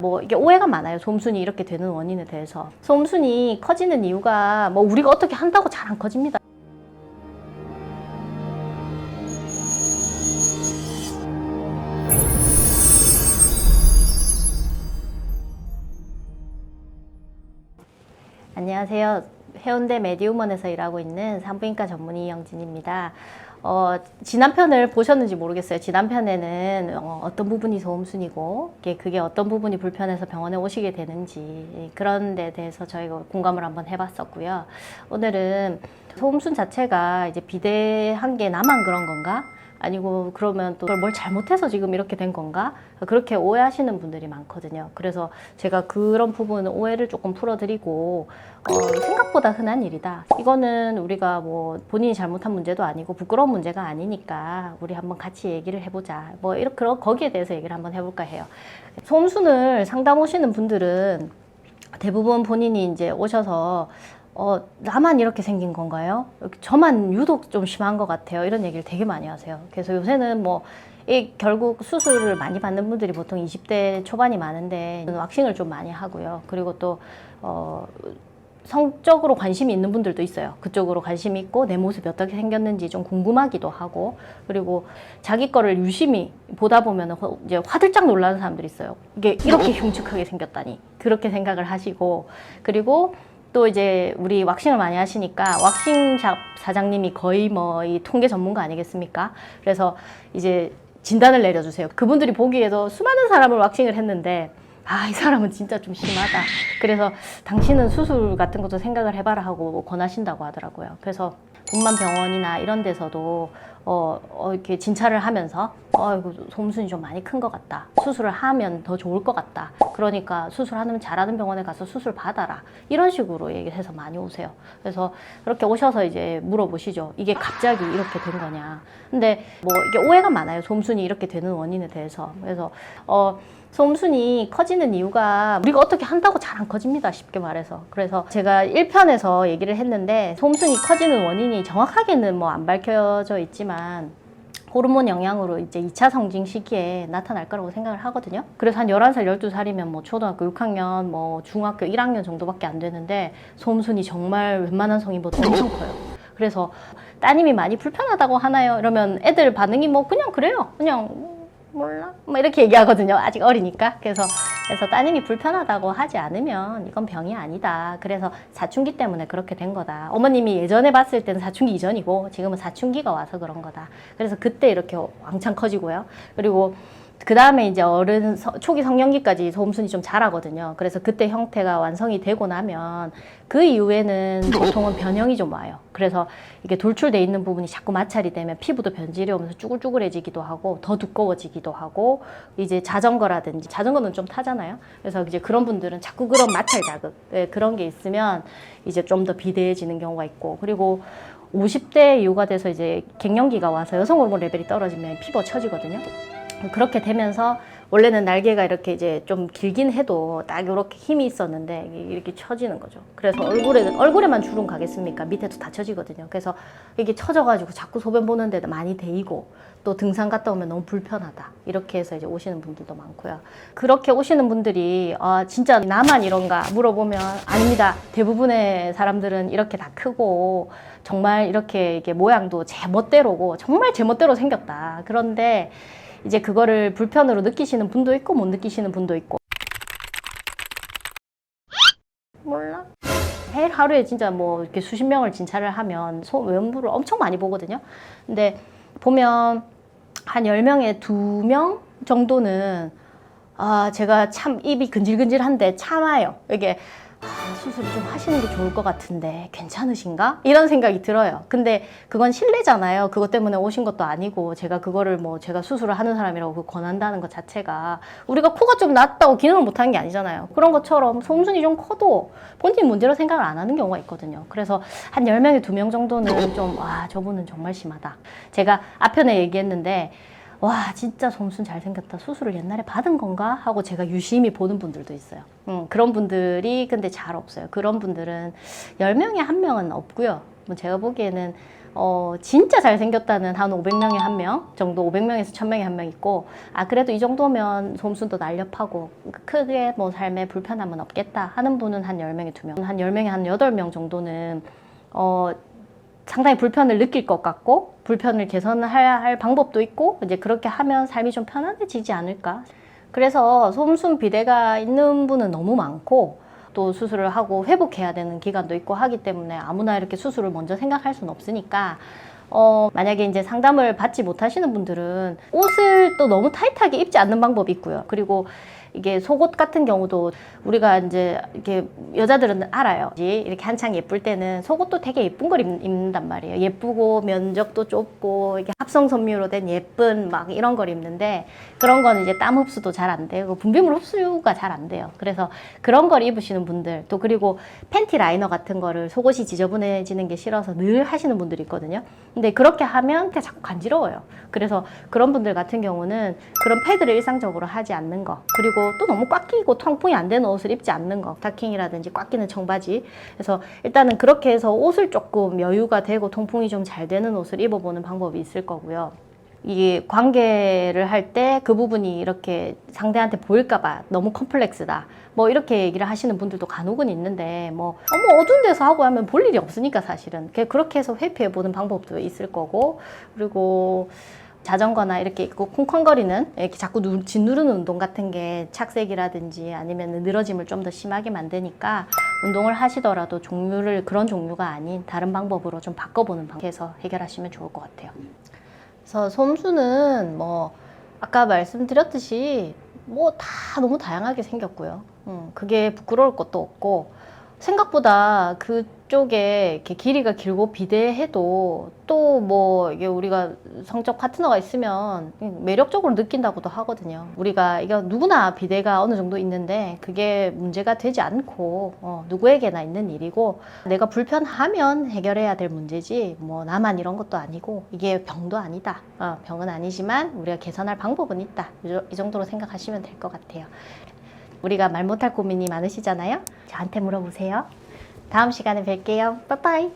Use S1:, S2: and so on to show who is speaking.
S1: 뭐 이게 오해가 많아요. 소음순이 이렇게 되는 원인에 대해서. 소음순이 커지는 이유가 뭐 우리가 어떻게 한다고 잘 안 커집니다. 안녕하세요. 해운대 메디우먼에서 일하고 있는 산부인과 전문의 이영진입니다. 지난 편을 보셨는지 모르겠어요. 지난 편에는 어떤 부분이 소음순이고 그게 어떤 부분이 불편해서 병원에 오시게 되는지 그런 데 대해서 저희가 공감을 한번 해봤었고요. 오늘은 소음순 자체가 이제 비대한 게 나만 그런 건가? 아니고 그러면 또 뭘 잘못해서 지금 이렇게 된 건가? 그렇게 오해하시는 분들이 많거든요. 그래서 제가 그런 부분 오해를 조금 풀어드리고 생각보다 흔한 일이다. 이거는 우리가 뭐 본인이 잘못한 문제도 아니고 부끄러운 문제가 아니니까 우리 한번 같이 얘기를 해보자. 뭐 이렇게 거기에 대해서 얘기를 한번 해볼까 해요. 소음순을 상담 오시는 분들은 대부분 본인이 이제 오셔서 나만 이렇게 생긴 건가요? 저만 유독 좀 심한 것 같아요. 이런 얘기를 되게 많이 하세요. 그래서 요새는 결국 수술을 많이 받는 분들이 보통 20대 초반이 많은데 왁싱을 좀 많이 하고요. 그리고 또 성적으로 관심이 있는 분들도 있어요. 그쪽으로 관심이 있고 내 모습이 어떻게 생겼는지 좀 궁금하기도 하고, 그리고 자기 거를 유심히 보다 보면 이제 화들짝 놀라는 사람들이 있어요. 이게 이렇게 흉측하게 생겼다니, 그렇게 생각을 하시고, 그리고 또 이제 우리 왁싱을 많이 하시니까 왁싱샵 사장님이 거의 뭐 이 통계 전문가 아니겠습니까? 그래서 이제 진단을 내려주세요. 그분들이 보기에도 수많은 사람을 왁싱을 했는데 이 사람은 진짜 좀 심하다. 그래서 당신은 수술 같은 것도 생각을 해봐라 하고 권하신다고 하더라고요. 그래서 분만병원이나 이런 데서도 이렇게 진찰을 하면서 이거 소음순이 좀 많이 큰 것 같다. 수술을 하면 더 좋을 것 같다. 그러니까 수술하면 잘하는 병원에 가서 수술 받아라. 이런 식으로 얘기를 해서 많이 오세요. 그래서 그렇게 오셔서 이제 물어보시죠. 이게 갑자기 이렇게 된 거냐. 근데 뭐 이게 오해가 많아요. 소음순이 이렇게 되는 원인에 대해서. 그래서 소음순이 커지는 이유가 우리가 어떻게 한다고 잘 안 커집니다. 쉽게 말해서. 그래서 제가 1편에서 얘기를 했는데 소음순이 커지는 원인이 정확하게는 뭐 안 밝혀져 있지만 호르몬 영향으로 이제 2차 성징 시기에 나타날 거라고 생각을 하거든요. 그래서 한 11살, 12살이면 뭐 초등학교 6학년, 뭐 중학교 1학년 정도밖에 안 되는데 소음순이 정말 웬만한 성인보다 엄청 커요. 그래서 따님이 많이 불편하다고 하나요? 이러면 애들 반응이 뭐 그냥 그래요. 그냥 몰라? 뭐 이렇게 얘기하거든요. 아직 어리니까. 그래서 따님이 불편하다고 하지 않으면 이건 병이 아니다. 그래서 사춘기 때문에 그렇게 된 거다. 어머님이 예전에 봤을 때는 사춘기 이전이고 지금은 사춘기가 와서 그런 거다. 그래서 그때 이렇게 왕창 커지고요. 그리고 그 다음에 이제 초기 성년기까지 소음순이 좀 자라거든요. 그래서 그때 형태가 완성이 되고 나면 그 이후에는 보통은 변형이 좀 와요. 그래서 이게 돌출돼 있는 부분이 자꾸 마찰이 되면 피부도 변질이 오면서 쭈글쭈글해지기도 하고 더 두꺼워지기도 하고, 이제 자전거는 좀 타잖아요. 그래서 이제 그런 분들은 자꾸 그런 마찰 자극, 그런 게 있으면 이제 좀 더 비대해지는 경우가 있고, 그리고 50대 이후가 돼서 이제 갱년기가 와서 여성 호르몬 레벨이 떨어지면 피부가 처지거든요. 그렇게 되면서 원래는 날개가 이렇게 이제 좀 길긴 해도 딱 이렇게 힘이 있었는데 이렇게 처지는 거죠. 그래서 얼굴에만 주름 가겠습니까? 밑에도 다 처지거든요. 그래서 이게 처져가지고 자꾸 소변 보는 데도 많이 데이고, 또 등산 갔다 오면 너무 불편하다. 이렇게 해서 이제 오시는 분들도 많고요. 그렇게 오시는 분들이 진짜 나만 이런가 물어보면 아닙니다. 대부분의 사람들은 이렇게 다 크고 정말 이렇게 모양도 제 멋대로고 정말 제 멋대로 생겼다. 그런데 이제 그거를 불편으로 느끼시는 분도 있고 못 느끼시는 분도 있고. 몰라? 매일 하루에 진짜 뭐 이렇게 수십 명을 진찰을 하면 외음부를 엄청 많이 보거든요. 근데 보면 한 10명에 2명 정도는 제가 참 입이 근질근질한데 참아요. 이게 수술을 좀 하시는 게 좋을 것 같은데 괜찮으신가? 이런 생각이 들어요. 근데 그건 실례잖아요. 그것 때문에 오신 것도 아니고 제가 그거를 제가 수술을 하는 사람이라고 권한다는 것 자체가, 우리가 코가 좀 낮다고 기능을 못하는 게 아니잖아요. 그런 것처럼 소음순이 좀 커도 본인 문제로 생각을 안 하는 경우가 있거든요. 그래서 한 10명에 2명 정도는 좀 저분은 정말 심하다. 제가 앞편에 얘기했는데 와 진짜 소음순 잘생겼다, 수술을 옛날에 받은 건가 하고 제가 유심히 보는 분들도 있어요. 그런 분들이 근데 잘 없어요. 그런 분들은 10명에 1명은 없고요. 제가 보기에는 진짜 잘생겼다는 한 500명에 한 명 정도, 500명에서 1000명에 한 명 있고, 아, 그래도 이 정도면 솜순도 날렵하고 크게 뭐 삶에 불편함은 없겠다 하는 분은 한 10명에 2명, 한 10명에 한 8명 정도는 상당히 불편을 느낄 것 같고, 불편을 개선할 방법도 있고, 이제 그렇게 하면 삶이 좀 편안해지지 않을까. 그래서 솜순 비대가 있는 분은 너무 많고, 또 수술을 하고 회복해야 되는 기간도 있고 하기 때문에 아무나 이렇게 수술을 먼저 생각할 수는 없으니까, 만약에 이제 상담을 받지 못하시는 분들은 옷을 또 너무 타이트하게 입지 않는 방법이 있고요. 그리고 이게 속옷 같은 경우도 우리가 이제 이렇게 여자들은 알아요. 이렇게 한창 예쁠 때는 속옷도 되게 예쁜 걸 입는단 말이에요. 예쁘고 면적도 좁고 이게 합성 섬유로 된 예쁜 막 이런 걸 입는데, 그런 거는 이제 땀 흡수도 잘 안 되고 분비물 흡수가 잘 안 돼요. 그래서 그런 걸 입으시는 분들, 또 그리고 팬티 라이너 같은 거를 속옷이 지저분해지는 게 싫어서 늘 하시는 분들이 있거든요. 근데 그렇게 하면 자꾸 간지러워요. 그래서 그런 분들 같은 경우는 그런 패드를 일상적으로 하지 않는 거, 그리고 또 너무 꽉 끼고 통풍이 안 되는 옷을 입지 않는 거, 스타킹이라든지 꽉 끼는 청바지. 그래서 일단은 그렇게 해서 옷을 조금 여유가 되고 통풍이 좀 잘 되는 옷을 입어보는 방법이 있을 거고요. 이게 관계를 할 때 그 부분이 이렇게 상대한테 보일까봐 너무 컴플렉스다, 뭐 이렇게 얘기를 하시는 분들도 간혹은 있는데, 뭐 어두운 데서 하고 하면 볼 일이 없으니까 사실은 그렇게 해서 회피해 보는 방법도 있을 거고, 그리고 자전거나 이렇게 있고 쿵쾅거리는, 이렇게 자꾸 짓누르는 운동 같은 게 착색이라든지 아니면 늘어짐을 좀 더 심하게 만드니까, 운동을 하시더라도 그런 종류가 아닌 다른 방법으로 좀 바꿔보는 방법에서 해결하시면 좋을 것 같아요. 그래서 솜순은 뭐 아까 말씀드렸듯이 뭐 다 너무 다양하게 생겼고요. 그게 부끄러울 것도 없고, 생각보다 그쪽에 이렇게 길이가 길고 비대해도 또 뭐 이게 우리가 성적 파트너가 있으면 매력적으로 느낀다고도 하거든요. 우리가 이거 누구나 비대가 어느 정도 있는데 그게 문제가 되지 않고 누구에게나 있는 일이고, 내가 불편하면 해결해야 될 문제지 뭐 나만 이런 것도 아니고 이게 병도 아니다. 병은 아니지만 우리가 개선할 방법은 있다. 이 정도로 생각하시면 될 것 같아요. 우리가 말 못할 고민이 많으시잖아요. 저한테 물어보세요. 다음 시간에 뵐게요. 빠빠이.